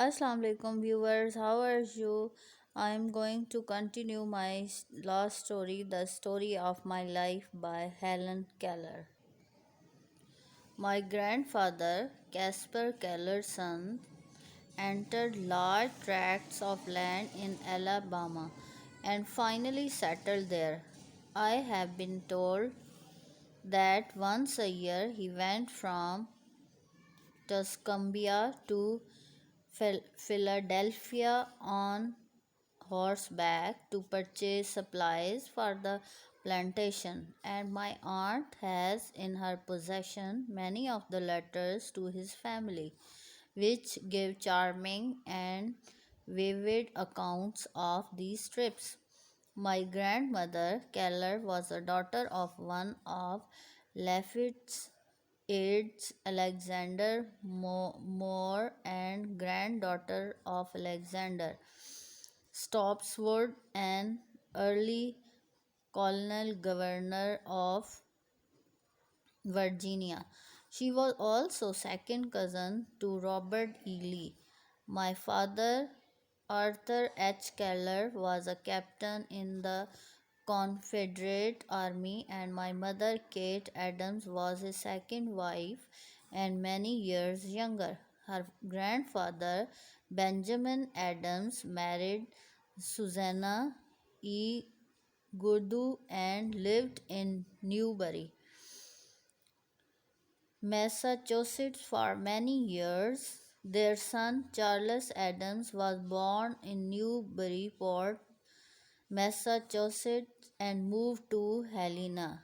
Assalamu alaikum viewers, how are you? I am going to continue my last story, The Story of My Life by Helen Keller. My grandfather, Caspar Keller's son, entered large tracts of land in Alabama and finally settled there. I have been told that once a year he went from Tuscumbia to Philadelphia on horseback to purchase supplies for the plantation, and my aunt has in her possession many of the letters to his family, which give charming and vivid accounts of these trips. My grandmother, Keller, was a daughter of one of Laffitte's aides, Alexander Moore, and granddaughter of Alexander Stopswood, an early colonial governor of Virginia. She was also second cousin to Robert E. Lee. My father, Arthur H. Keller, was a captain in the Confederate Army, and my mother, Kate Adams, was his second wife and many years younger. Her grandfather, Benjamin Adams, married Susanna E. Gurdu and lived in Newbury, Massachusetts for many years. Their son, Charles Adams, was born in Newburyport, Massachusetts, and moved to Helena,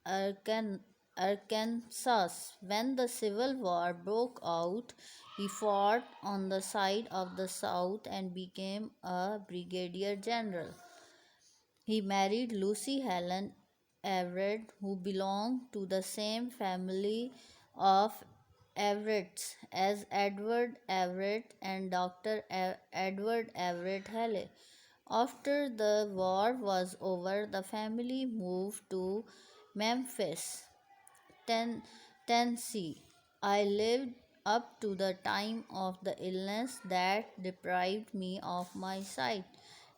Arkan- Arkansas. When the Civil War broke out, he fought on the side of the South and became a brigadier general. He married Lucy Helen Everett, who belonged to the same family of Everetts as Edward Everett and Dr. Edward Everett Halley. After the war was over, the family moved to Memphis, Ten- Tennessee. I lived up to the time of the illness that deprived me of my sight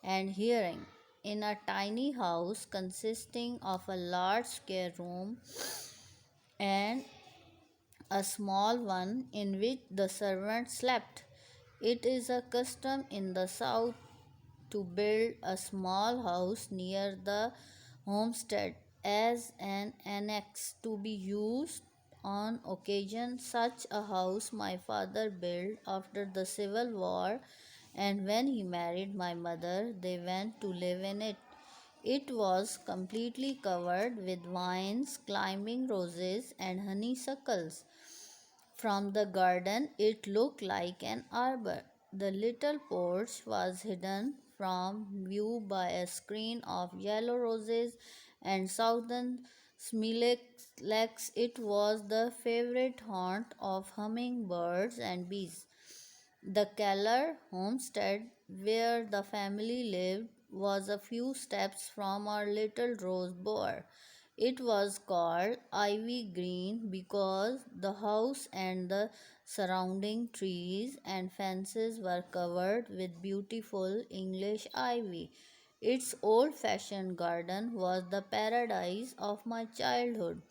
and hearing in a tiny house consisting of a large spare room and a small one in which the servants slept. It is a custom in the South to build a small house near the homestead as an annex to be used on occasion. Such a house my father built after the Civil War, and when he married my mother, they went to live in it. It was completely covered with vines, climbing roses, and honeysuckles. From the garden, it looked like an arbor. The little porch was hidden from view by a screen of yellow roses and southern smilax. It was the favorite haunt of hummingbirds and bees. The Keller homestead, where the family lived, was a few steps from our little rose bower. It was called Ivy Green because the house and the surrounding trees and fences were covered with beautiful English ivy. Its old fashioned garden was the paradise of my childhood.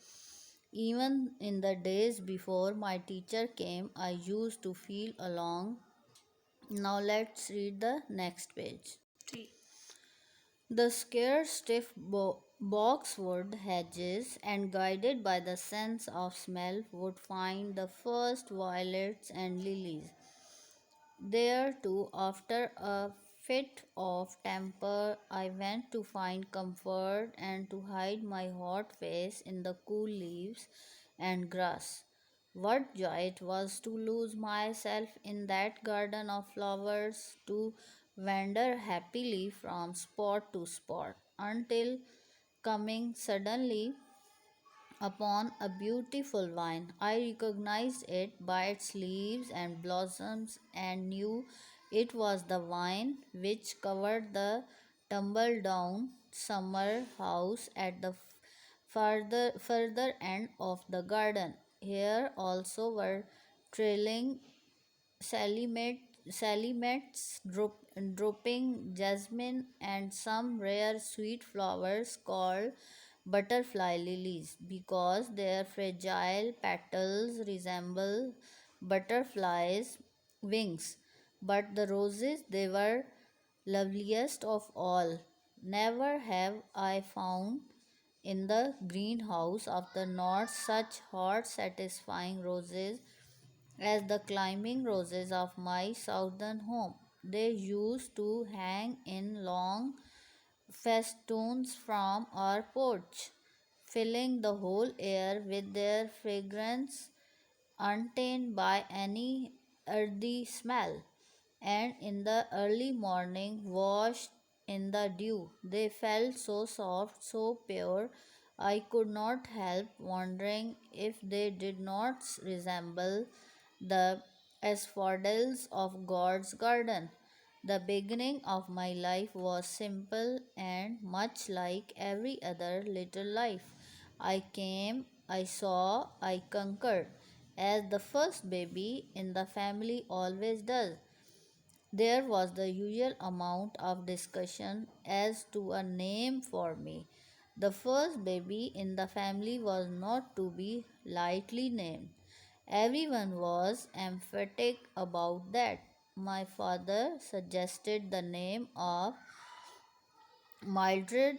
Even in the days before my teacher came, I used to feel along. Now let's read the next page. The scarce stiff boxwood hedges, and guided by the sense of smell, would find the first violets and lilies. There too, after a fit of temper, I went to find comfort and to hide my hot face in the cool leaves and grass. What joy it was to lose myself in that garden of flowers, to wander happily from spot to spot, until coming suddenly upon a beautiful vine. I recognized it by its leaves and blossoms and knew it was the vine which covered the tumble down summer house at the further end of the garden. Here also were trailing salimate salimets, dropping jasmine, and some rare sweet flowers called butterfly lilies because their fragile petals resemble butterflies' wings. But the roses, they were loveliest of all. Never have I found in the greenhouse of the north such hot, satisfying roses as the climbing roses of my southern home. They used to hang in long festoons from our porch, filling the whole air with their fragrance untainted by any earthy smell. And in the early morning, washed in the dew, they felt so soft, so pure, I could not help wondering if they did not resemble the asphodels of God's garden. The beginning of my life was simple and much like every other little life. I came, I saw, I conquered, as the first baby in the family always does. There was the usual amount of discussion as to a name for me. The first baby in the family was not to be lightly named. Everyone was emphatic about that. My father suggested the name of Mildred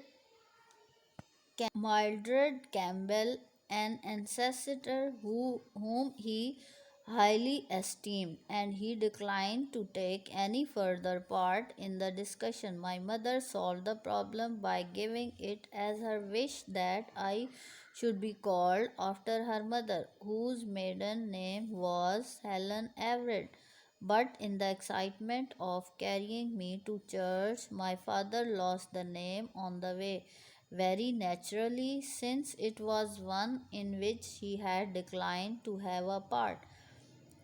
Mildred Campbell, an ancestor whom he highly esteemed, and he declined to take any further part in the discussion. My mother solved the problem by giving it as her wish that I should be called after her mother, whose maiden name was Helen Everett. But in the excitement of carrying me to church, my father lost the name on the way, very naturally, since it was one in which he had declined to have a part.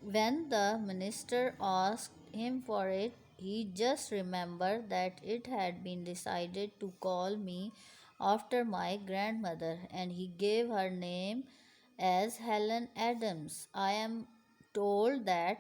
When the minister asked him for it, he just remembered that it had been decided to call me after my grandmother, and he gave her name as Helen Adams. I am told that